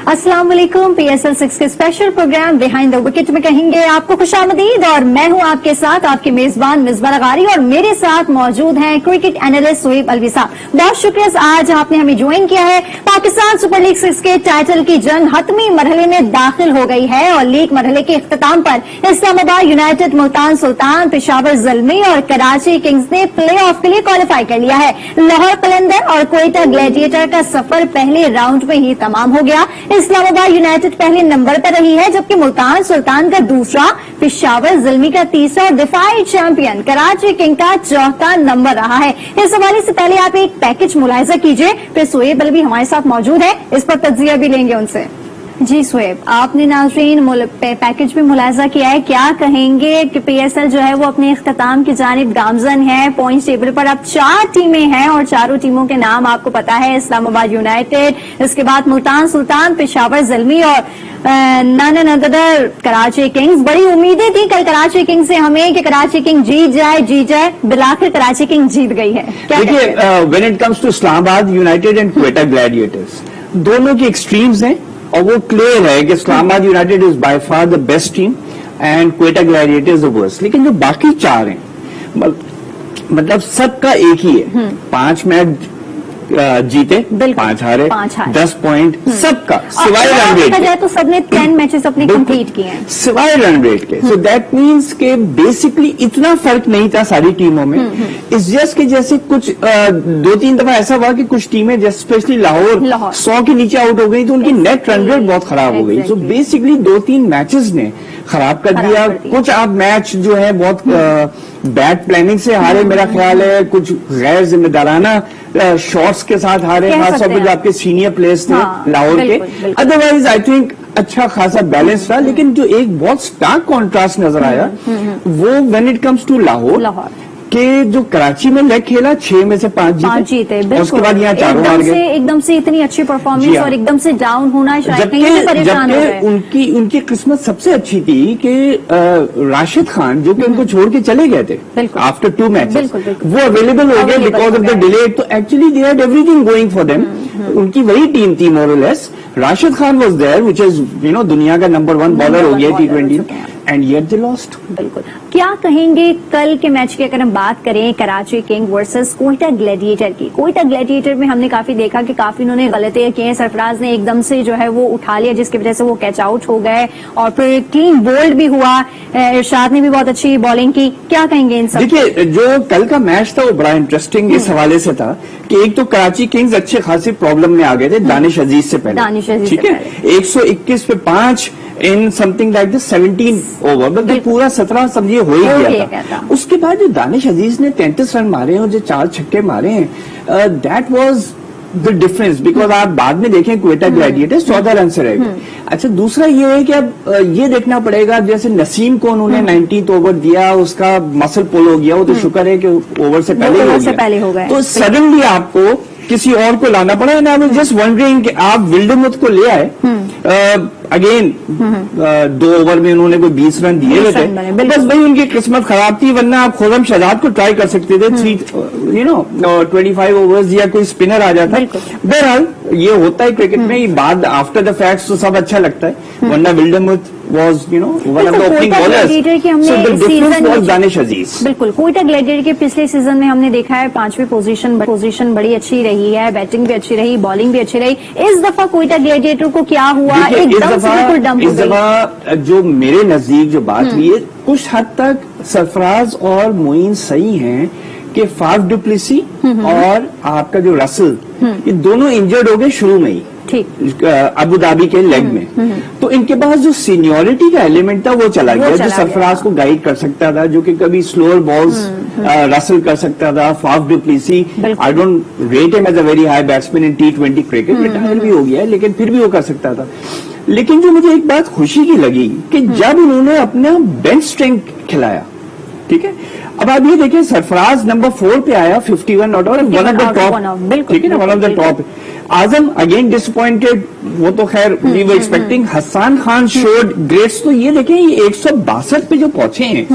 अस्सलाम वालेकुम। PSL 6 के special program behind the wicket में कहेंगे आपको खुशामदीद और मैं हूं आपके साथ आपकी मेजबान मिसबा लगारी और मेरे साथ मौजूद हैं क्रिकेट एनालिस्ट सुहेब अलवी साहब। बहुत शुक्रिया आज आपने हमें ज्वाइन किया है। पाकिस्तान सुपर लीग 6 के टाइटल की जंग हतमी मरहले में दाखिल हो गई है और लीग मरहले के इख्तिताम पर इस्लामाबाद यूनाइटेड, मुल्तान सुल्तान, पेशावर ज़ल्मी और कराची किंग्स ने प्ले ऑफ के लिए क्वालिफाई कर लिया है। लाहौर कलंदर और क्वेटा ग्लैडिएटर का सफर पहले राउंड में ही तमाम हो गया। इस्लामाबाद यूनाइटेड पहले नंबर पर रही है जबकि मुल्तान सुल्तान का दूसरा, पेशावर ज़ल्मी का तीसरा और डिफाइड चैंपियन कराची किंग का चौथा नंबर रहा है। इस हवाले से पहले आप एक पैकेज मुलाहिजा कीजिए, फिर सुहेब अलवी हमारे साथ मौजूद है, इस पर तज्जिया भी लेंगे उनसे। जी सुहेब, आपने नाज़रीन पैकेज में मुलाहिजा किया है, क्या कहेंगे कि PSL जो है वो अपने इख्तिताम की जानिब गामजन है। पॉइंट टेबल पर अब 4 टीमें हैं और चारों टीमों के नाम आपको पता है, इस्लामाबाद यूनाइटेड, इसके बाद मुल्तान सुल्तान, पेशावर ज़ल्मी और नन अदर कराची किंग्स। बड़ी उम्मीदें थी कल कराची किंग से हमें कि कराची किंग जीत जाए, बिलाखिर कराची किंग जीत गई है। देखिए, when it comes to Islamabad United and Quetta Gladiators, दोनों की एक्सट्रीम्स हैं और वो क्लियर है कि Islamabad United is by far the best team and Quetta Gladiator is the worst. लेकिन जो बाकी 4 हैं, मतलब सबका एक ही है, 5 मैच जीते, 5 हारे, 10 पॉइंट सबका, सिवाय रन रेट के। तो सबने 10 मैचेस अपने कंप्लीट किए हैं सिवाय रन रेट के। सो दैट मीन्स के बेसिकली इतना फर्क नहीं था सारी टीमों में। इस जस्ट के जैसे कुछ 2-3 दफा ऐसा हुआ कि कुछ टीमें जैसे स्पेशली लाहौर 100 के नीचे आउट हो गई तो उनकी नेट रन रेट बहुत खराब हो गई। सो बेसिकली 2-3 मैचेस ने खराब कर दिया। कुछ आप मैच जो है बहुत बैड प्लानिंग से हारे, मेरा ख्याल है, कुछ गैर जिम्मेदाराना शॉट्स के साथ हारे, खासतौर पर जो आपके सीनियर प्लेयर्स थे लाहौर के। अदरवाइज आई थिंक अच्छा खासा बैलेंस था। लेकिन जो एक बहुत स्टार्क कॉन्ट्रास्ट नजर आया वो when it comes to Lahore के जो कराची में लेग खेला 6 में से 5 जीते, और उसके बाद यहाँ 4 हार गए। एकदम से इतनी अच्छी परफॉर्मेंस और एकदम से डाउन होना, जबकि उनकी किस्मत सबसे अच्छी थी कि राशिद खान जो कि उनको छोड़ के चले गए थे आफ्टर 2 मैचेस, वो अवेलेबल हो गए बिकॉज ऑफ द डिले। तो actually they had everything going for them. उनकी वही टीम थी मोर और less. Rashid Khan was there which is दुनिया का नंबर 1 बॉलर हो गया T20 and yet they lost. बिल्कुल। क्या कहेंगे कल के मैच की अगर हम बात करें Karachi king versus Quetta gladiator की? क्वेटा ग्लैडिएटर में हमने काफी देखा कि काफी उन्होंने गलतियां की हैं। सरफराज ने एकदम से जो है वो उठा लिया जिसकी वजह से वो कैच आउट हो गए और फिर क्लीन बोल्ड भी हुआ। इरशाद ने भी बहुत अच्छी बॉलिंग की। क्या कहेंगे इन सब? देखिए, जो कल का मैच था वो बड़ा इंटरेस्टिंग इस हवाले से था कि एक तो कराची किंग्स अच्छे खासी प्रॉब्लम में आ गए थे दानिश अजीज से पहले, ठीक है, 121 पे 5 in something like this 17 over, मतलब पूरा 17 समझिए हो ही गया था। उसके बाद जो दानिश अजीज ने 33 रन मारे हैं और जो 4 छक्के मारे हैं, that was the difference. Because आप बाद में देखें क्वेटा ग्लैडिएटर्स 14 रन से रह गए। अच्छा, दूसरा ये है कि अब ये देखना पड़ेगा, जैसे नसीम को उन्होंने 19th ओवर दिया, उसका मसल पुल हो गया, वो तो शुक्र है कि ओवर से पहले हो गया। तो सडनली आपको किसी और को लाना पड़ा। And I was just wondering कि आप विल्डरमुथ को ले आए, अगेन 2 ओवर में उन्होंने कोई 20 रन दिए हुए थे, बस भाई उनकी किस्मत खराब थी, वरना आप खुर्रम शहजाद को ट्राई कर सकते थे। 25 ओवर्स या कोई स्पिनर आ जाता। बहरहाल ये होता है क्रिकेट में, बाद आफ्टर द फैक्ट्स तो सब अच्छा लगता है, वरना विल्डरमुथ was one of the opening bowlers. So the difference was Danish अजीज। बिल्कुल, क्वेटा ग्लैडिएटर के पिछले सीजन में हमने देखा है 5वीं पोजीशन बड़ी अच्छी रही है, बैटिंग भी अच्छी रही, बॉलिंग भी अच्छी रही। इस दफा क्वेटा ग्लैडिएटर को क्या हुआ? एकदम से बिल्कुल डंप हो गई। इस दफा जो मेरे नजदीक जो बात हुई है, कुछ हद तक सरफराज और मोइन सही हैं कि फाफ डुप्लेसी और आपका जो रसल, ये दोनों इंजर्ड हो गए शुरू में ही अबू धाबी के लेग में। तो इनके पास जो सीनियोरिटी का एलिमेंट था वो चला गया, जो सरफराज को गाइड कर सकता था, जो कि कभी स्लोअर बॉल्स रसल कर सकता था। Faf du Plessis, I don't rate him as a very high batsman in T20 cricket, retire भी हो गया है, लेकिन फिर भी वो कर सकता था। लेकिन जो मुझे एक बात खुशी की लगी कि जब उन्होंने अपना बेंच स्ट्रेंथ खिलाया, ठीक है, अब आप ये देखिए सरफराज नंबर 4 पे आया 51 not out, one of the top, ठीक है ना, one of the top. Azam again disappointed, वो तो खैर we were expecting. Hasan Khan showed greats. तो ये देखें, ये 162 पे जो पहुंचे हैं,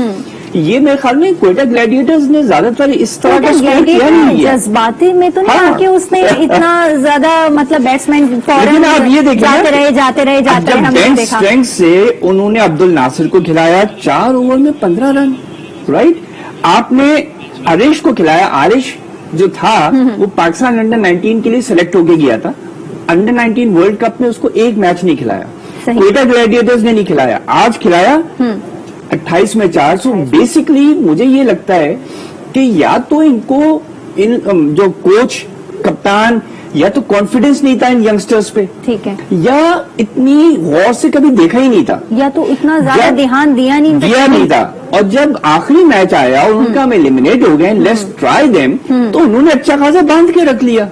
یہ میرے خیال میں کوئٹہ گلیڈیٹرز نے زیادہ تر اس طرح کا اسکور کیا نہیں ہے. جذباتی میں تو نہیں تھا کہ اس نے اتنا زیادہ مطلب بیٹسمین لیکن آپ یہ دیکھیں جاتے رہے جب بینچ اسٹرینتھ سے انہوں نے عبد الناصر کو کھلایا 4 اوور میں 15 رن, رائٹ. آپ نے عارش کو کھلایا, عارش جو تھا وہ پاکستان انڈر 19 کے لیے سلیکٹ ہو کے گیا تھا, انڈر 19 ورلڈ کپ میں اس کو ایک میچ نہیں کھلایا, کوئٹہ گلیڈیٹرز نے نہیں کھلایا, آج کھلایا 28 میں 4. سو بیسکلی مجھے یہ لگتا ہے کہ یا تو ان کو جو کوچ کپتان یا تو کانفیڈنس نہیں تھا ان ینگسٹرز پہ, ٹھیک ہے, یا اتنی غور سے کبھی دیکھا ہی نہیں تھا, یا تو اتنا زیادہ دھیان دیا نہیں تھا. اور جب آخری میچ آیا اور ان کا ہم ایلیمنیٹ ہو گئے, لیٹس ٹرائی دیم, تو انہوں نے اچھا خاصا باندھ کے رکھ لیا.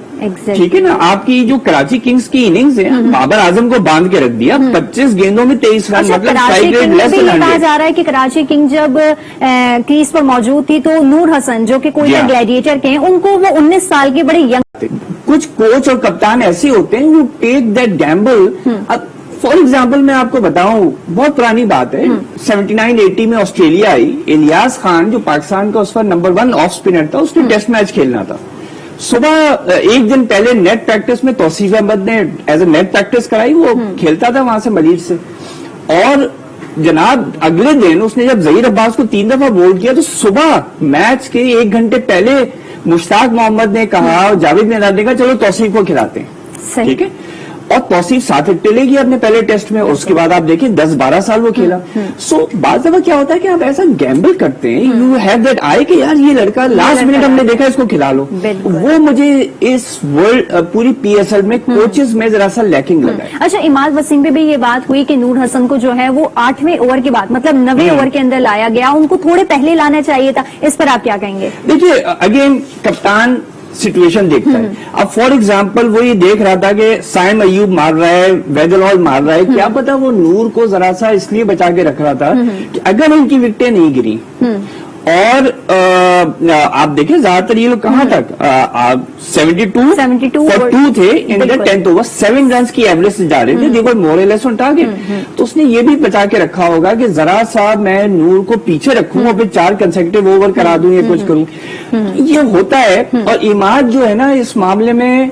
ٹھیک ہے نا, آپ کی جو کراچی کنگز کی اننگز ہے, بابر اعظم کو باندھ کے رکھ دیا, 25 گیندوں میں 23 رن, مطلب کہا جا رہا ہے کہ کراچی کنگ جب کریز پر موجود تھی تو نور حسن جو کہ کوئٹہ گلیڈیٹر کے ہیں, ان کو وہ 19 سال کے بڑے ینگ, کچھ کوچ اور کپتان ایسے ہوتے ہیں وہ take that gamble. For example میں آپ کو بتاؤں, بہت پرانی بات ہے, 79-80 میں آسٹریلیا آئی, الیاس خان جو پاکستان کا اس وقت نمبر 1 آف اسپنر تھا, اس نے ٹیسٹ میچ کھیلنا تھا. صبح ایک دن پہلے نیٹ پریکٹس میں توصیف احمد نے ایز اے نیٹ پریکٹس کرائی, وہ کھیلتا تھا وہاں سے ملیٹ سے, اور جناب اگلے دن اس نے جب ظہیر عباس کو 3 دفعہ بول کیا تو صبح میچ کے 1 گھنٹے پہلے مشتاق محمد نے کہا, جاوید نادر نے کہا چلو توصیف کو کھلاتے ہیں. ٹھیک ہے, اور توصیف 7 وکٹیں لے گی اپنے پہلے ٹیسٹ میں, اس کے بعد آپ دیکھیں 10-12 سال وہ کھیلا. سو بعض دفعہ کیا ہوتا ہے کہ آپ ایسا گیمبل کرتے ہیں, یو ہیو دیٹ آئی کہ یار یہ لڑکا لاسٹ منٹ ہم نے دیکھا اس کو کھلا لو. وہ مجھے اس ورلڈ پوری PSL میں کوچز میں ذرا سا لیکنگ لگا ہے. اچھا, اماد وسیم پہ بھی یہ بات ہوئی کہ نور حسن کو جو ہے وہ 8ویں اوور کے بعد مطلب 90 اوور کے اندر لایا گیا, ان کو تھوڑے پہلے لانا چاہیے تھا, اس پر آپ کیا کہیں گے؟ دیکھیے اگین کپتان سچویشن دیکھتا ہے. اب فار ایگزامپل وہ یہ دیکھ رہا تھا کہ سائم ایوب مار رہا ہے, ویدلال مار رہا ہے, کیا پتا وہ نور کو ذرا سا اس لیے بچا کے رکھ رہا تھا کہ اگر ان کی وکٹیں نہیں گری, اور آپ دیکھیں زیادہ تر یہ لوگ کہاں تک 72 for 2 تھے ان دا 10th اوور, 7 رنز کی ایوریج سے جا رہے تھے, دیکھو مور اور لیس آن ٹارگیٹ. تو اس نے یہ بھی بچا کے رکھا ہوگا کہ ذرا سا میں نور کو پیچھے رکھوں اور پھر 4 کنسیکٹیو اوور کرا دوں یا کچھ کروں. یہ ہوتا ہے. اور اماد جو ہے نا اس معاملے میں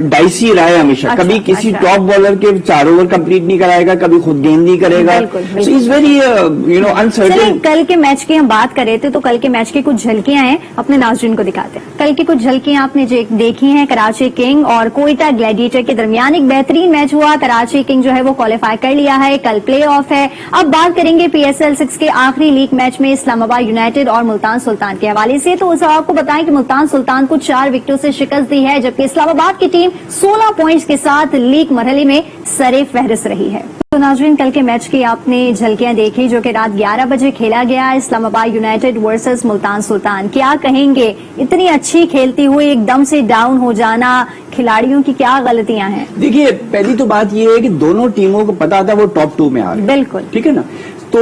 ڈائسی رہا ہے ہمیشہ, کبھی کسی ٹاپ بالر کے 4 اوور کمپلیٹ نہیں کرائے گا, کبھی خود گیند نہیں کرے گا. سو از ویری انسرٹن. کل کے میچ کی ہم بات کر رہے تھے تو کل کے میچ کی کچھ جھلکیاں ہیں, اپنے ناظرین کو دکھاتے ہیں. کل کی کچھ جھلکیاں آپ نے دیکھی ہیں, کراچی کنگ اور کوئٹہ گلیڈیٹر کے درمیان ایک بہترین میچ ہوا. کراچی کنگ جو ہے وہ کوالیفائی کر لیا ہے, کل پلے آف ہے. اب بات کریں گے PSL 6 کے آخری لیگ میچ میں اسلام آباد یونائیٹڈ اور ملتان سلطان کے حوالے سے. تو آپ کو بتائیں کہ ملتان سلطان کو 4 وکٹوں سے شکست دی ہے, جبکہ اسلام آباد کی ٹیم 16 پوائنٹس کے ساتھ لیگ مرحلے میں سرِ فہرست رہی ہے. تو ناظرین کل کے میچ کی آپ نے جھلکیاں دیکھی جو کہ رات 11 بجے کھیلا گیا, اسلام آباد یونائیٹڈ ورسز ملتان سلطان. کیا کہیں گے, اتنی اچھی کھیلتی ہوئی ایک دم سے ڈاؤن ہو جانا, کھلاڑیوں کی کیا غلطیاں ہیں؟ دیکھیے پہلی تو بات یہ ہے کہ دونوں ٹیموں کو پتا تھا وہ ٹاپ 2 میں آ رہے ہیں, بالکل ٹھیک ہے نا, تو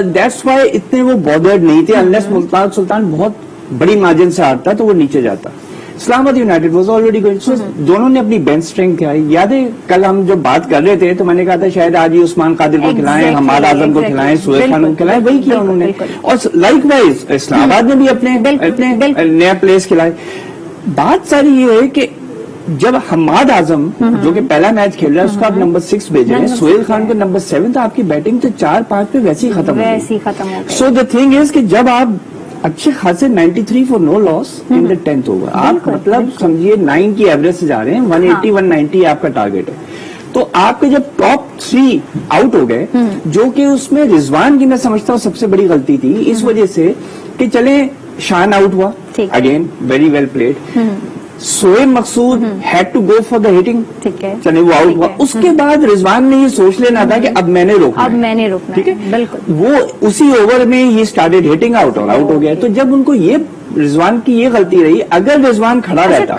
دیٹس وائی اتنے وہ بادرڈ نہیں تھے. انلیس ملتان سلطان بہت بڑی مارجن سے ہارتا تو وہ نیچے جاتا. اسلام آباد یونائیٹڈ واز آلریڈی گوئنگ. سو دونوں نے اپنی بینچ اسٹرینتھ کھلائی. یاد ہے کل ہم جب بات کر رہے تھے تو میں نے کہا تھا شاید آج ہی عثمان قادر کو کھلائیں, حماد اعظم کو کھلائیں, سہیل خان کو کھلائیں, وہی کیا انہوں نے. اور لائک وائز اسلام آباد نے بھی اپنے نیا پلیس کھلائے. بات ساری یہ ہے کہ جب حماد اعظم جو کہ پہلا میچ کھیل رہا ہے اس کو آپ نمبر 6 بھیج رہے ہیں, سہیل خان کو نمبر 7, تو آپ کی بیٹنگ تو 4-5 پہ ویسے ہی ختم ہو گئی. سو دا تھنگ از کہ جب آپ اچھے خاصے 93 for no loss in the 10th over, آپ مطلب سمجھیے 9 کی ایوریج سے جا رہے ہیں, 180-190 آپ کا ٹارگیٹ ہے. تو آپ کے جب ٹاپ 3 آؤٹ ہو گئے, جو کہ اس میں رضوان کی میں سمجھتا ہوں سب سے بڑی غلطی تھی, اس وجہ سے کہ چلے شان آؤٹ ہوا, again very well played. So Maqsood had to go for the hitting, چلے وہ آؤٹ ہوا. اس کے بعد رضوان نے یہ سوچ لینا تھا کہ اب میں نے روکنا, ٹھیک ہے, بالکل. وہ اسی اوور میں ہی اسٹارٹڈ ہٹنگ آؤٹ اور آؤٹ ہو گیا. تو جب ان کو یہ رضوان کی یہ غلطی رہی, اگر رضوان کھڑا رہتا.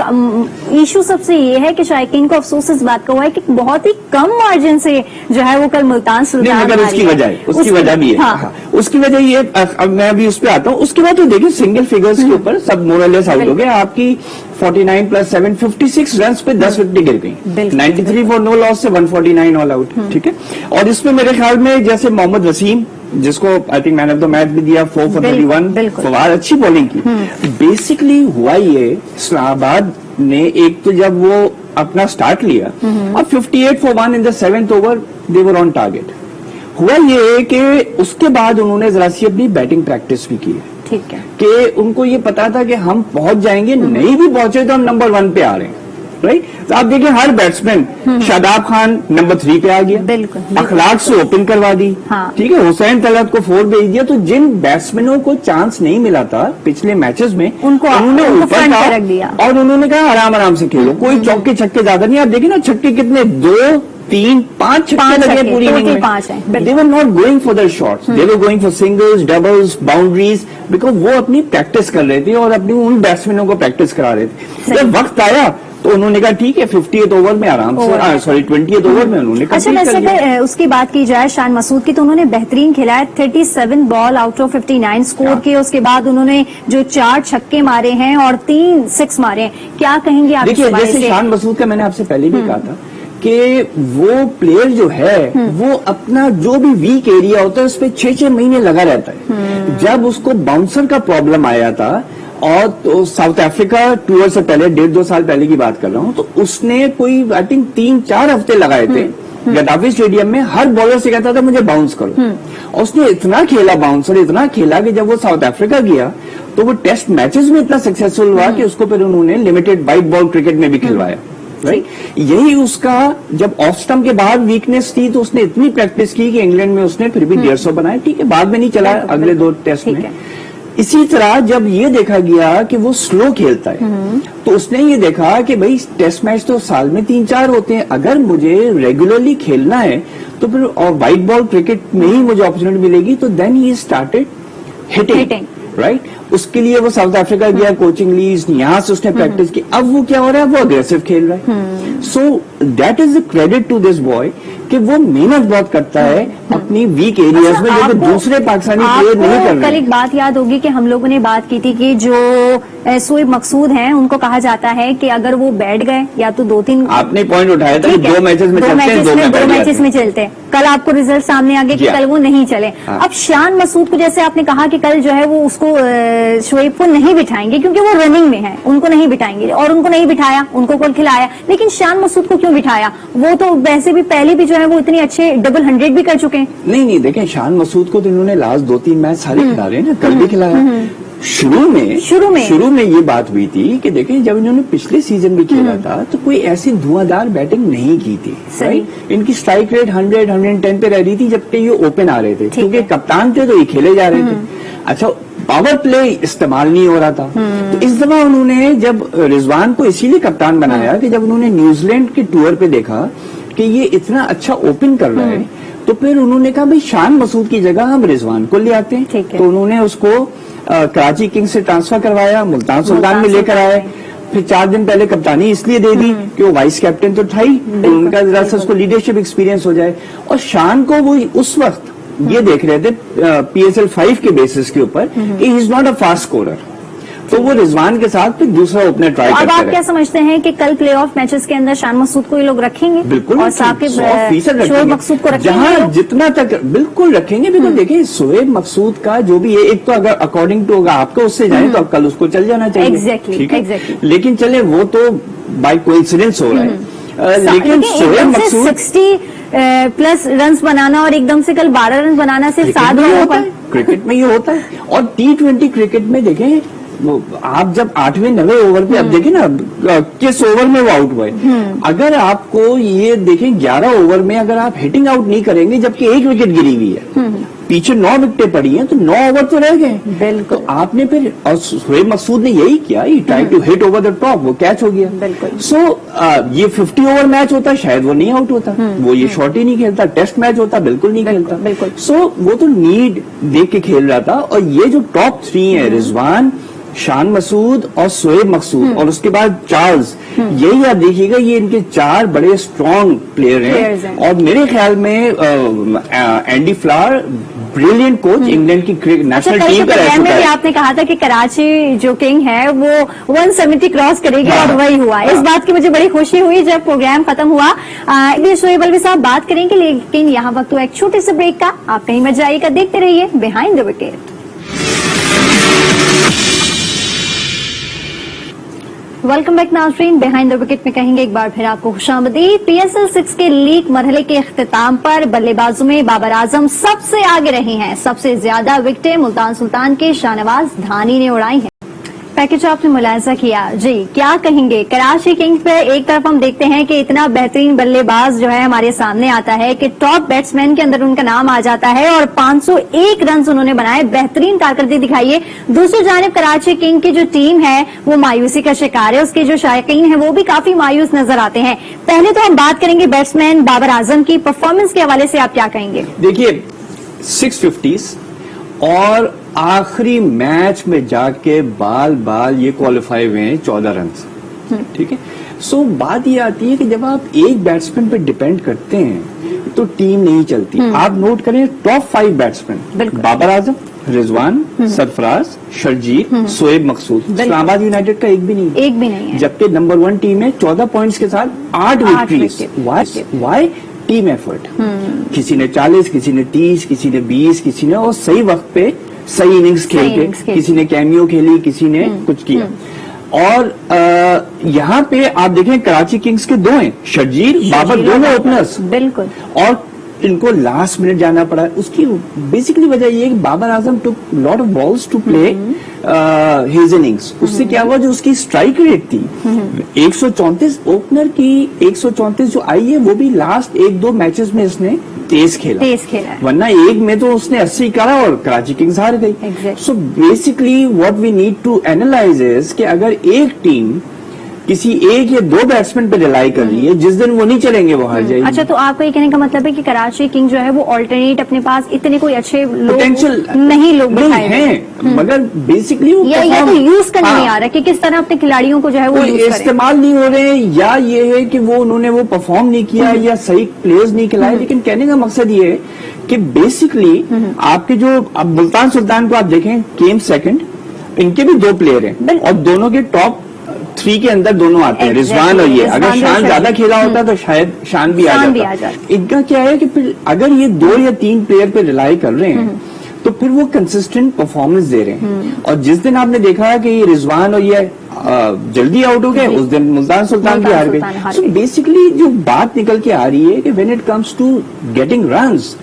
ایشو سب سے یہ ہے کہ شائقین کو افسوس اس بات کا ہوا ہے کہ بہت ہی کم مارجن سے جو ہے وہ کل ملتان سلطان, مگر اس کی وجہ بھی ہے, उसकी वजह ये, अब मैं अभी उस पर आता हूँ, उसके बाद तो देखिए सिंगल फिगर्स के ऊपर सब मोरलेस आउट हो गए। आपकी 49 + 7 56 रन पे 10 विकेट गिर गई, 93 फॉर नो लॉस से 149 ऑल आउट, ठीक है। और इसमें मेरे ख्याल में जैसे मोहम्मद वसीम, जिसको I think man of the match भी दिया, 4 for 31, फवाद अच्छी बॉलिंग की। बेसिकली हुआ ये, इस्लामाबाद ने एक तो जब वो अपना स्टार्ट लिया, अब 58 for 1 in the 7th over they were on target. हुआ ये कि उसके बाद उन्होंने जरा सी अपनी बैटिंग प्रैक्टिस भी की है, ठीक है, कि उनको ये पता था कि हम पहुंच जाएंगे, नहीं भी पहुंचे तो हम नंबर 1 पे आ रहे हैं, राइट। तो आप देखिए हर बैट्समैन, शादाब खान नंबर 3 पे आ गया, बिल्कुल, अखलाक से ओपन करवा दी, हाँ। ठीक है, हुसैन तलत को 4 भेज दिया। तो जिन बैट्समैनों को चांस नहीं मिला था पिछले मैचेस में, उन्होंने ऊपर फ्रंट था पे रख दिया और उन्होंने कहा आराम आराम से खेलो, कोई चौके छक्के ज्यादा नहीं। आप देखिए ना छक्के कितने, 2, 3, 5 छक्के लगे पूरी इनिंग में। 5 हैं। They were not going for their shots. They were going for singles, doubles, boundaries, because वो अपनी प्रैक्टिस कर रहे थे और अपनी उन बैट्समैनों को प्रैक्टिस करा रहे थे। जब वक्त आया तो उन्होंने कहा ठीक है, 50th ओवर में आराम से, सॉरी 20th ओवर में उन्होंने अच्छा, वैसे अगर उसकी बात की जाए शान मसूद की, तो उन्होंने बेहतरीन खेला है, 37 बॉल आउट ऑफ 59 स्कोर किए। उसके बाद उन्होंने जो 4 छक्के मारे हैं और 3 6 मारे हैं, क्या कहेंगे आप? देखिए जैसे शान मसूद का मैंने आपसे पहले भी कहा था कि वो प्लेयर जो है वो अपना जो भी वीक एरिया होता है उस पर 6-6 महीने लगा रहता है। जब उसको बाउंसर का प्रॉब्लम आया था, और तो साउथ अफ्रीका टूर से पहले 1.5-2 साल पहले की बात कर रहा हूं, तो उसने कोई आई थिंक 3-4 हफ्ते लगाए थे गद्दाफी स्टेडियम में, हर बॉलर से कहता था मुझे बाउंस करो। और उसने इतना खेला बाउंसर, इतना खेला कि जब वो साउथ अफ्रीका गया तो वो टेस्ट मैचेस में इतना सक्सेसफुल हुआ कि उसको फिर उन्होंने लिमिटेड वाइट बॉल क्रिकेट में भी खिलवाया, राइट। यही उसका जब ऑफ स्टंप के बाद वीकनेस थी तो उसने इतनी प्रैक्टिस की कि इंग्लैंड में उसने फिर भी 150 बनाए, ठीक है, बाद में नहीं चला अगले 2 टेस्ट में। इसी तरह जब ये देखा गया कि वो स्लो खेलता है तो उसने ये देखा कि भाई टेस्ट मैच तो साल में 3-4 होते हैं, अगर मुझे रेगुलरली खेलना है तो फिर और व्हाइट बॉल क्रिकेट में ही मुझे अपॉर्चुनिटी मिलेगी। तो then he started hitting, right. उसके लिए वो साउथ अफ्रीका गया, कोचिंग ली, यहाँ से उसने प्रैक्टिस की। अब वो क्या हो रहा है, वो अग्रेसिव खेल रहा है। So that is the credit to this boy कि वो मेहनत बहुत करता है अपनी वीक एरियाज में, जो दूसरे पाकिस्तानी प्लेयर नहीं कर रहे। कल एक बात याद होगी कि हम लोगों ने बात की थी कि जो शोएब मकसूद हैं उनको कहा जाता है कि अगर वो बैठ गए या तो 2-3, आपने पॉइंट उठाया था, 2 मैचेस में चलते हैं, 2 मैचेस में चलते हैं। कल आपको रिजल्ट सामने आ गए कि कल वो नहीं चले। अब शान मसूद को जैसे आपने कहा कि कल जो है वो उसको शोएब को नहीं बिठाएंगे क्योंकि वो रनिंग में है, उनको नहीं बिठाएंगे, और उनको नहीं बिठाया, उनको कल खिलाया। लेकिन शान मसूद को क्यों बिठाया? वो तो वैसे भी पहले भी जो है वो इतने अच्छे डबल 100 भी कर चुके हैं। नहीं देखें, शान मसूद को तो इन्होंने लास्ट 2-3 मैच सारे खिला रहे हैं ना, कल भी खिलाया। शुरू में ये बात हुई थी कि देखें जब इन्होंने पिछले सीजन भी खेला था तो कोई ऐसी धुआंधार बैटिंग नहीं की थी, राइट। इनकी स्ट्राइक रेट 100-110 पे रह रही थी जबकि ये ओपन आ रहे थे, क्योंकि कप्तान थे तो ये खेले जा रहे थे। अच्छा, पावर प्ले इस्तेमाल नहीं हो रहा था। तो इस दफा उन्होंने जब रिजवान को इसीलिए कप्तान बनाया कि जब उन्होंने न्यूजीलैंड के टूर पे देखा कि ये इतना अच्छा ओपन कर रहा है, तो फिर उन्होंने कहा भाई शान मसूद की जगह हम रिजवान को ले आते हैं। तो उन्होंने उसको कराची किंग्स से ट्रांसफर करवाया, मुल्तान सुल्तान में लेकर आए। फिर 4 दिन पहले कप्तानी इसलिए दे दी कि वो वाइस कैप्टन तो था ही, तो उनका जरा सा उसको लीडरशिप एक्सपीरियंस हो जाए। और शान को वो उस वक्त ये देख रहे थे PSL 5 के बेसिस के ऊपर कि he is not a fast scorer, तो वो रिजवान के साथ फिर दूसरा ओपनर ट्राई करते रहे। अब आप क्या समझते हैं कि कल प्ले ऑफ मैचेस के अंदर शान मसूद को ये लोग रखेंगे? बिल्कुल, और शोएब मकसूद को रखेंगे, जहां जितना तक बिल्कुल रखेंगे। बिल्कुल देखिए, शोएब मकसूद का जो भी है, एक तो अगर अकॉर्डिंग टू अगर आपका उससे जाए तो कल उसको चल जाना चाहिए, एग्जैक्टली। लेकिन चले वो तो बाय कोइंसिडेंस हो रहा है। लेकिन शोएब मकसूद 60+ रन्स बनाना और एकदम से कल 12 रन बनाना सिर्फ 7 रन होता है। क्रिकेट में ये होता है। और T20 क्रिकेट में देखें, आप जब 8वें-9वें ओवर पे, अब देखें ना किस ओवर में वो आउट हुए। अगर आपको ये देखें 11 ओवर में अगर आप हिटिंग आउट नहीं करेंगे जबकि 1 विकेट गिरी हुई है, पीछे 9 विकेटें पड़ी हैं, तो 9 ओवर तो रह गए। बिल्कुल। तो आपने फिर, और शोएब मकसूद ने यही किया, he try to hit over the top, वो कैच हो गया। बिल्कुल। सो ये 50 ओवर मैच होता शायद वो नहीं आउट होता, वो ये शॉट ही नहीं खेलता। टेस्ट मैच होता बिल्कुल नहीं खेलता। बिल्कुल। सो वो तो नीड देख के खेल रहा था। और ये जो टॉप 3 है, रिजवान, शान मसूद और शोएब मकसूद, और उसके बाद चार्ल्स, यही आप देखिएगा, ये इनके 4 बड़े स्ट्रॉन्ग प्लेयर हैं। और मेरे ख्याल में Andy flower brilliant coach, England की नेशनल टीम का रह चुका में भी है। आपने कहा था कि कराची जो किंग है वो 170 क्रॉस करेगी और वही हुआ। इस बात की मुझे बड़ी खुशी हुई जब प्रोग्राम खत्म हुआ। शोएब अलवी साहब बात करेंगे, लेकिन यहाँ वक्त हुआ एक छोटे से ब्रेक का। आप कहीं मत जाइएगा, देखते रहिए behind the wicket. Welcome back नाज़रीन, बिहाइंड द विकेट में कहेंगे एक बार फिर आपको खुशामदीद। PSL 6 के लीग मरहले के इख्तिताम पर बल्लेबाजों में बाबर आजम सबसे आगे रही हैं। सबसे ज्यादा विकेटें मुल्तान सुल्तान के शाहनवाज धानी ने उड़ाई हैं। पैकेज आपने मुलायजा किया जी, क्या कहेंगे कराची किंग्स पे? एक तरफ हम देखते हैं कि इतना बेहतरीन बल्लेबाज जो है हमारे सामने आता है कि टॉप बैट्समैन के अंदर उनका नाम आ जाता है और 501 रन उन्होंने बनाए, बेहतरीन कारकर्दगी दिखाई है। दूसरी जानिब कराची किंग की जो टीम है वो मायूसी का शिकार है, उसके जो शायकीन है वो भी काफी मायूस नजर आते हैं। पहले तो हम बात करेंगे बैट्समैन बाबर आजम की परफॉर्मेंस के हवाले से, आप क्या कहेंगे? देखिए 650 और आखिरी मैच में जाके बाल बाल ये क्वालिफाई हुए हैं 14 रन से, ठीक है। सो बात ये आती है कि जब आप एक बैट्समैन पे डिपेंड करते हैं तो टीम नहीं चलती। आप नोट करें टॉप 5 बैट्समैन बाबर आजम, रिजवान, सरफराज, शर्जील, शोएब मकसूद। इस्लामाबाद यूनाइटेड का एक भी नहीं है, जबकि नंबर 1 टीम है 14 पॉइंट्स के साथ 8 विकेट्स। वाई? Team effort. किसी ने 40, किसी ने 30, किसी ने 20, किसी ने और सही वक्त पे सही इनिंग्स खेल के, किसी ने कैमियो खेली, किसी ने कुछ किया। और यहाँ पे आप देखें कराची किंग्स के 2 हैं, शर्जील, बाबर, दोनों ओपनर्स। बिल्कुल। और इनको लास्ट मिनट जाना पड़ा। उसकी बेसिकली वजह ये है कि Babar Azam took lot of balls to play his innings. उससे क्या हुआ, जो उसकी स्ट्राइक रेट थी 134, ओपनर की 134 जो आई है वो भी लास्ट 1-2 मैचेस में इसने तेज खेला, वरना एक में तो उसने 80 करा और कराची किंग्स हार गई। So basically what we need to analyse is कि अगर एक टीम किसी एक या 2 बैट्समैन पे रिलाई कर रही है, जिस दिन वो नहीं चलेंगे वो हार जाएगी। अच्छा, तो आपका ये कहने का मतलब है कि कराची किंग जो है वो ऑल्टरनेट अपने पास इतने कोई अच्छे पोटेंशियल नहीं हैं, मगर बेसिकली वो या तो यूज करने नहीं आ रहा कि किस तरह अपने खिलाड़ियों को जो है वो इस्तेमाल नहीं हो रहे, या ये है कि वो उन्होंने वो परफॉर्म नहीं किया या सही प्लेयर्स नहीं खिलाए। लेकिन कहने का मकसद ये है कि बेसिकली आपके जो अब मुल्तान सुल्तान को आप देखें, केम सेकंड, इनके भी 2 प्लेयर हैं और दोनों के टॉप 3 के अंदर दोनों आते हैं, रिजवान और ये। अगर शान ज्यादा खेला होता तो शायद शान भी आ जाता। इनका क्या है कि फिर अगर ये 2 या 3 प्लेयर पे रिलाई कर रहे हैं तो फिर वो कंसिस्टेंट परफॉर्मेंस दे रहे हैं। और जिस दिन आपने देखा कि ये रिजवान और ये जल्दी आउट हो गए, उस दिन मुल्तान सुल्तान भी हार गए। सो बेसिकली जो बात निकल के आ रही है कि when it comes to getting runs,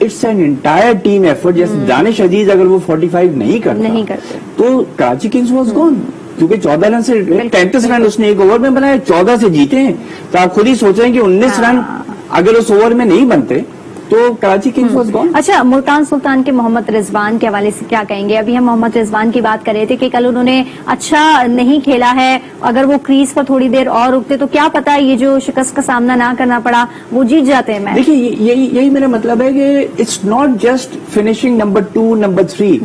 it's an entire team effort. जैसे दानिश अजीज अगर वो 45 नहीं करते तो कराची किंग्स वाज गॉन, क्योंकि 14 रन से 33 रन उसने एक ओवर में बनाए, 14 से जीते हैं। तो आप खुद ही सोच रहे हैं कि 19 रन अगर उस ओवर में नहीं बनते तो कराची किंग्स वाज गॉन। अच्छा, मुल्तान सुल्तान के मोहम्मद रिजवान के हवाले से क्या कहेंगे? अभी हम मोहम्मद रिजवान की बात कर रहे थे कि कल उन्होंने अच्छा नहीं खेला है, अगर वो क्रीज पर थोड़ी देर और रुकते तो क्या पता ये जो शिकस्त का सामना ना करना पड़ा वो जीत जाते हैं मैच। देखिए यही मेरा मतलब है कि it's not just finishing number 2, number 3,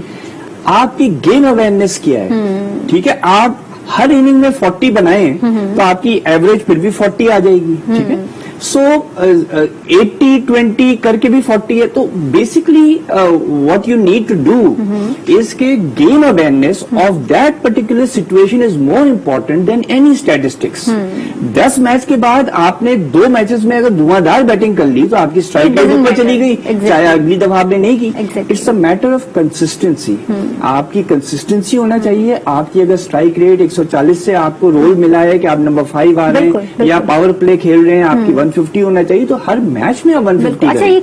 आपकी गेम अवेयरनेस क्या है, ठीक है। आप हर इनिंग में 40 बनाए तो आपकी एवरेज फिर भी 40 आ जाएगी, ठीक है। सो 80-20 करके भी 40 है। तो basically what you need to do is के game awareness of that particular situation is more important than any statistics. 10 match के बाद आपने 2 मैचेस में अगर धुआंधार बैटिंग कर ली तो आपकी स्ट्राइक रेट ऊपर चली गई, चाहे अगली दफा आपने नहीं की। It's a matter of consistency. आपकी कंसिस्टेंसी होना चाहिए। आपकी अगर स्ट्राइक रेट 140 से आपको रोल मिला है कि आप नंबर 5 आ रहे हैं या पावर प्ले खेल रहे हैं, आपकी 150 होना चाहिए, तो हर मैच में आप 150। अच्छा, ये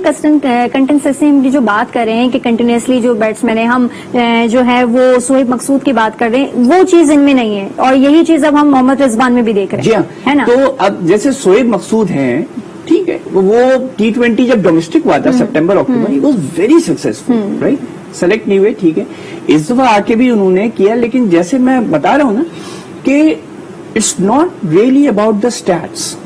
कंसिस्टेंसी जो बात कर रहे हैं कि कंटिन्यूसली जो बैट्समैन है, हम जो है वो शोएब मकसूद की बात कर रहे हैं, वो चीज इनमें नहीं है और यही चीज अब हम मोहम्मद रिजवान में भी देख रहे हैं, है ना। तो अब जैसे शोएब मकसूद हैं, ठीक है, वो T20 जब डोमेस्टिक हुआ था सितंबर अक्टूबर, it was very successful, right. Select नहीं हुए, ठीक है, इस दफा आके भी उन्होंने किया। लेकिन जैसे मैं बता रहा हूं ना कि it's not really about the stats,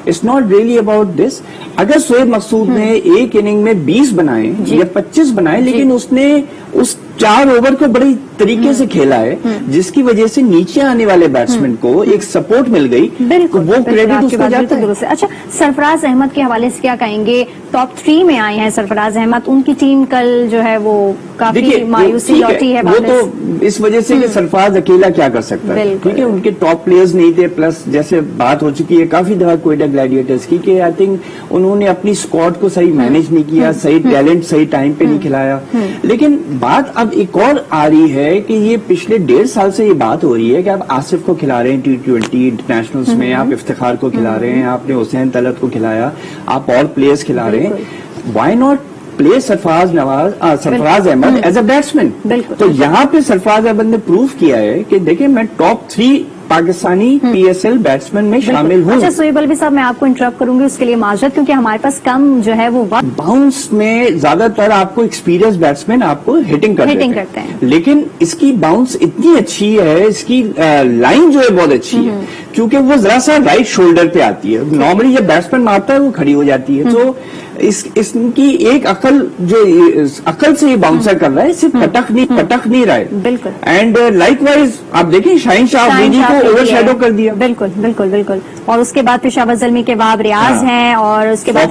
it's not really about this. अगर शोएब मकसूद ने एक इनिंग में 20 बनाए या 25 बनाए, लेकिन उसने उस 4 ओवर को बड़ी तरीके से खेला है, जिसकी वजह से नीचे आने वाले बैट्समैन को एक सपोर्ट मिल गई, तो वो क्रेडिट उसको जाता है। अच्छा, सरफराज अहमद के हवाले से क्या कहेंगे? टॉप 3 में आए हैं सरफराज अहमद, उनकी टीम कल जो है वो काफी मायूसी लौटी है। वो तो इस वजह से कि सरफराज अकेला क्या कर सकता है, ठीक है, उनके टॉप प्लेयर्स नहीं थे, प्लस जैसे बात हो चुकी है काफी दफा कोयटा ग्लैडिएटर्स की, कि आई थिंक उन्होंने अपनी स्क्वाड को सही मैनेज नहीं किया, सही टैलेंट सही टाइम पे नहीं खिलाया। लेकिन बात अब एक और आ रही है कि ये पिछले 1.5 साल से ये बात हो रही है कि आप आसिफ को खिला रहे हैं T20 इंटरनेशनल्स में, आप इफ्तिखार को खिला रहे हैं, आपने हुसैन तलत को खिलाया, आप और प्लेयर्स खिला रहे हैं, why not play Sarfaraz Ahmed as a batsman? तो यहाँ पे सरफराज अहमद ने प्रूव किया है कि देखिए मैं टॉप 3 पाकिस्तानी PSL बैट्समैन में शामिल हूँ। अच्छा सोहेब अलवी साहब, मैं आपको इंटरप्ट करूंगी, उसके लिए माजरत, क्योंकि हमारे पास कम जो है वो वक्त। बाउंस में ज्यादातर आपको एक्सपीरियंस बैट्समैन आपको हिटिंग करते हैं, लेकिन इसकी बाउंस इतनी अच्छी है, इसकी लाइन जो है बहुत अच्छी है, क्योंकि वो जरा सा राइट शोल्डर पे आती है। नॉर्मली जब बैट्समैन मारता है वो खड़ी हो जाती है, तो इसकी एक अकल से ये बाउंसर कर रहा है, सिर्फ पटक नहीं रहा है। बिल्कुल। एंड लाइकवाइज आप देखिए शाहीन शाह अफरीदी को ओवरशैडो कर दिया। बिल्कुल बिल्कुल बिल्कुल। और उसके बाद पेशावर ज़ल्मी के बाद रियाज हैं, और उसके बाद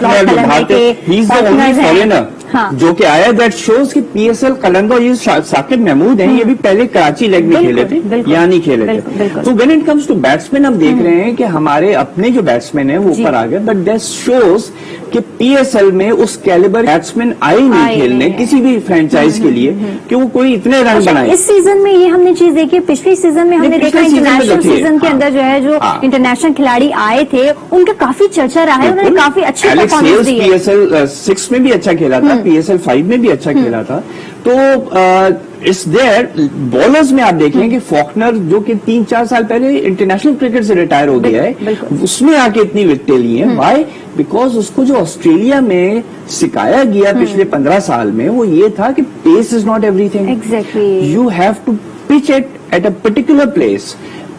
जो कि आया, दैट शोज कि PSL कलंदर और ये साकिब महमूद हैं, ये भी पहले कराची लेग में खेले थे, यहाँ नहीं खेले थे। तो when it comes to batsman हम देख रहे हैं कि हमारे अपने जो बैट्समैन हैं वो ऊपर आ गए, बट दैट शोज कि PSL में उस कैलिबर बैट्समैन आए नहीं खेलने किसी भी फ्रेंचाइज के लिए कि वो कोई इतने रन बनाए। इस सीजन में ये हमने चीज देखी, पिछले सीजन में हमने देखा इंटरनेशनल सीजन के अंदर जो है, जो इंटरनेशनल खिलाड़ी आए थे उनका काफी चर्चा रहा है, उन्होंने काफी अच्छी परफॉर्मेंस दी है। PSL 6 में भी अच्छा खेला था, PSL 5 में भी अच्छा खेला था। तो इस देयर बॉलर्स में आप देखें कि फॉकनर जो कि 3-4 साल पहले इंटरनेशनल क्रिकेट से रिटायर हो गया है, उसमें आके इतनी विकेटें ली हैं। व्हाई? बिकॉज उसको जो ऑस्ट्रेलिया में सिखाया गया पिछले 15 साल में वो ये था कि pace is not everything, exactly, you have to pitch it at a particular place.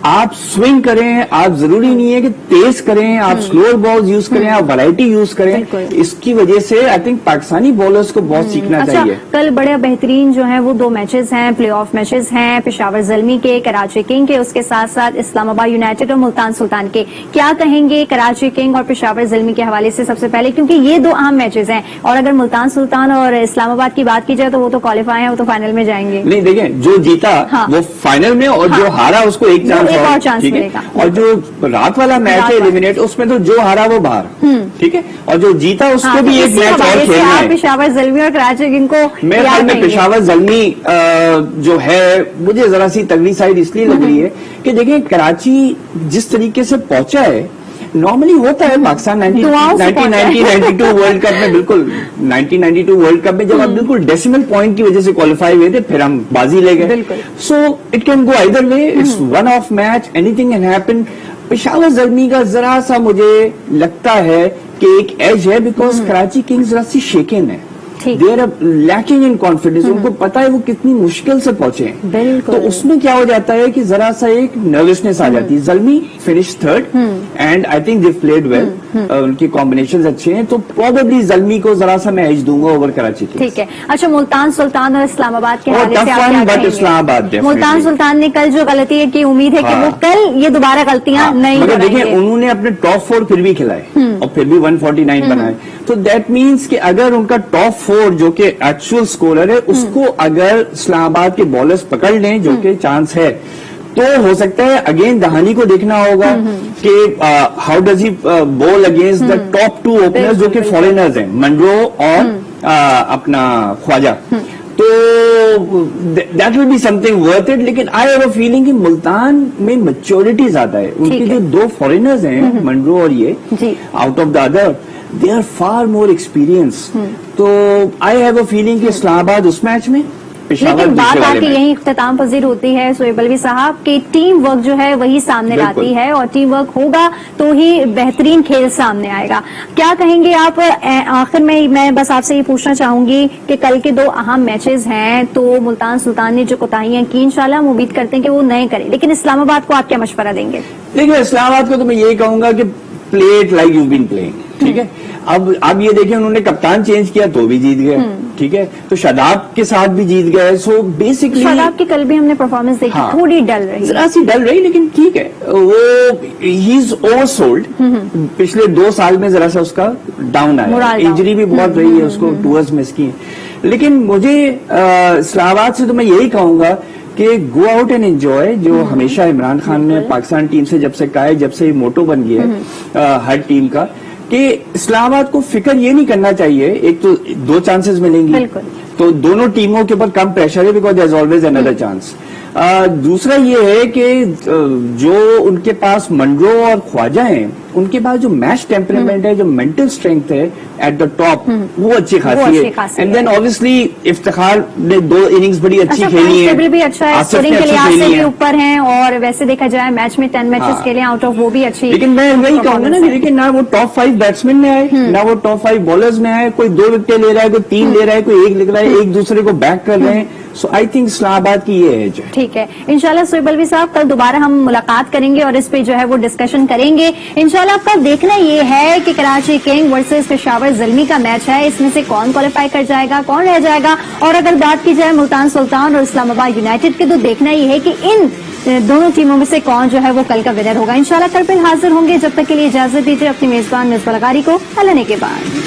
आप स्विंग करें, आप जरूरी नहीं है कि तेज करें, आप स्लोअर बॉल्स यूज करें, आप वैरायटी यूज करें। इसकी वजह से आई थिंक पाकिस्तानी बॉलर्स को बहुत सीखना चाहिए। कल बड़े बेहतरीन जो है वो 2 मैचेस हैं, प्ले ऑफ मैचेस हैं, पेशावर ज़ल्मी के, कराची किंग के, उसके साथ साथ इस्लामाबाद यूनाइटेड और मुल्तान सुल्तान के। क्या कहेंगे कराची किंग और पेशावर ज़ल्मी के हवाले से सबसे पहले, क्योंकि ये 2 अहम मैचेस हैं, और अगर मुल्तान सुल्तान और इस्लामाबाद की बात की जाए तो वो तो क्वालिफाई है, वो तो फाइनल में जाएंगे। नहीं देखें, जो जीता वो फाइनल में, और जो हारा उसको एक चांस मिलेगा। और जो रात वाला मैच है एलिमिनेट, उसमें तो जो हारा वो बाहर, ठीक है, और जो जीता उसको भी एक मैच और खेलना है। पेशावर ज़ल्मी और कराची किंग को मेरे ख्याल में पेशावर ज़ल्मी जो है मुझे जरा सी तगड़ी साइड इसलिए लग रही है कि देखिए कराची जिस तरीके से पहुंचा है, नॉर्मली होता है पाकिस्तान 1992 वर्ल्ड कप में, बिल्कुल 1992 वर्ल्ड कप में जब आप बिल्कुल डेसिमल पॉइंट की वजह से क्वालिफाई हुए थे, फिर हम बाजी ले गए। So it can go either way, it's one of match, anything can happen. Peshawar Zalmi का जरा सा मुझे लगता है कि एक एज है, बिकॉज कराची किंग्स जरा सी शेकन है, they are lacking in confidence, उनको पता है वो कितनी मुश्किल से पहुंचे हैं, तो उसमें क्या हो जाता है कि जरा सा एक नर्वसनेस आ जाती है। Zalmi finish 3rd and I think they played well, उनकी कॉम्बिनेशंस अच्छे हैं, तो प्रोबेबली ज़ल्मी को जरा सा मैं एज दूंगा ओवर कराची की। ठीक है। अच्छा, मुल्तान सुल्तान और इस्लामाबाद के हवाले से बट इस्लामाबाद मुल्तान सुल्तान ने कल जो गलती की उम्मीद है कि वो कल ये दोबारा गलतियां नहीं मगर देखिए उन्होंने अपने टॉप 4 फिर भी खिलाए और फिर भी 149 बनाए, तो दैट मीन्स कि अगर उनका टॉप 4 जो कि एक्चुअल स्कोरर है उसको अगर इस्लामाबाद के बॉलर्स पकड़ लें, जो कि चांस है, तो हो सकता है अगेन दहानी को देखना होगा कि how does he ball against the top 2 openers जो कि फॉरेनर्स हैं, मनरो और अपना ख्वाजा, तो that will be something worth it. लेकिन आई हैव अ फीलिंग कि मुल्तान में मैच्योरिटी ज्यादा है, उनके जो 2 फॉरेनर्स हैं मनरो और ये, out of the other they are far more experience, तो आई हैव अ फीलिंग कि इस्लामाबाद उस मैच में, लेकिन बात आके यही इख्तिताम पजीर होती है सोहेब अलवी साहब कि टीम वर्क जो है वही सामने लाती है, और टीम वर्क होगा तो ही बेहतरीन खेल सामने आएगा। क्या कहेंगे आप? आखिर में मैं बस आपसे ये पूछना चाहूंगी कि कल के 2 अहम मैचेस हैं, तो मुल्तान सुल्तान ने जो कोताहियां की इंशाल्लाह हम उम्मीद करते हैं कि वो नए करें, लेकिन इस्लामाबाद को आप क्या मशवरा देंगे? देखिए इस्लामाबाद को तो मैं यही कहूंगा कि play it like you've been playing. ٹھیک ہے. اب یہ دیکھیں انہوں نے کپتان چینج کیا تو بھی جیت گئے. ٹھیک ہے, تو شاداب کے ساتھ بھی جیت گئے. سو بیسکلی شاداب کی کل بھی ہم نے پرفارمنس دیکھی, تھوڑی ڈل رہی, ذرا سی ڈل رہی, لیکن ٹھیک ہے, وہ ہی از اوور سولڈ. پچھلے 2 سال میں ذرا سا اس کا ڈاؤن آیا, انجری بھی بہت رہی ہے اس کو, ٹورز مس کی. لیکن مجھے اسلام آباد سے تو میں یہی کہوں گا کہ گو آؤٹ اینڈ انجوائے, جو ہمیشہ عمران خان نے پاکستان ٹیم سے جب سے کہا ہے, جب سے یہ موٹو بن گیا ہے ہر ٹیم کا, کہ اسلام آباد کو فکر یہ نہیں کرنا چاہیے. ایک تو 2 چانسز ملیں گی تو دونوں ٹیموں کے اوپر کم پریشر ہے, because there is always another chance. دوسرا یہ ہے کہ جو ان کے پاس منرو اور خواجہ ہیں, ان کے پاس جو میچ ٹیمپرمنٹ ہے, جو مینٹل اسٹرینتھ ہے ایٹ دا ٹاپ, وہ اچھی خاصی ہے. اینڈ دین اوبیسلی افتخار نے 2 اننگز بڑی اچھی کھیلی ہیں, بھی اچھا ہے, اسکورنگ کے لحاظ سے بھی اوپر ہیں, اور ویسے دیکھا جائے میچ میں 10 میچز کے لیے آؤٹ آف وہ بھی اچھی. لیکن میں وہی کہوں گا نا, لیکن نہ وہ ٹاپ 5 بیٹسمین میں آئے, نہ وہ ٹاپ 5 بالرز میں آئے. کوئی 2 وکٹیں لے رہا ہے, کوئی 3 لے رہا ہے, کوئی 1 لے رہا ہے, ایک دوسرے کو بیک کر رہے ہیں. سو آئی تھنک اسلام آباد کی یہ ایج ہے. ٹھیک ہے, انشاءاللہ سہیب الوی صاحب کل دوبارہ ہم ملاقات کریں گے اور اس پہ جو ہے وہ ڈسکشن کریں گے انشاءاللہ. کل دیکھنا یہ ہے کہ کراچی کنگ ورسز پشاور زلمی کا میچ ہے, اس میں سے کون کوالیفائی کر جائے گا, کون رہ جائے گا. اور اگر بات کی جائے ملتان سلطان اور اسلام آباد یونائٹیڈ کے, تو دیکھنا یہ ہے کہ ان دونوں ٹیموں میں سے کون جو ہے وہ کل کا ونر ہوگا. انشاءاللہ کل پھر حاضر ہوں گے, جب تک کے لیے اجازت دیجیے اپنی میزبان مصباح لغاری کو اللہ نے کے بعد.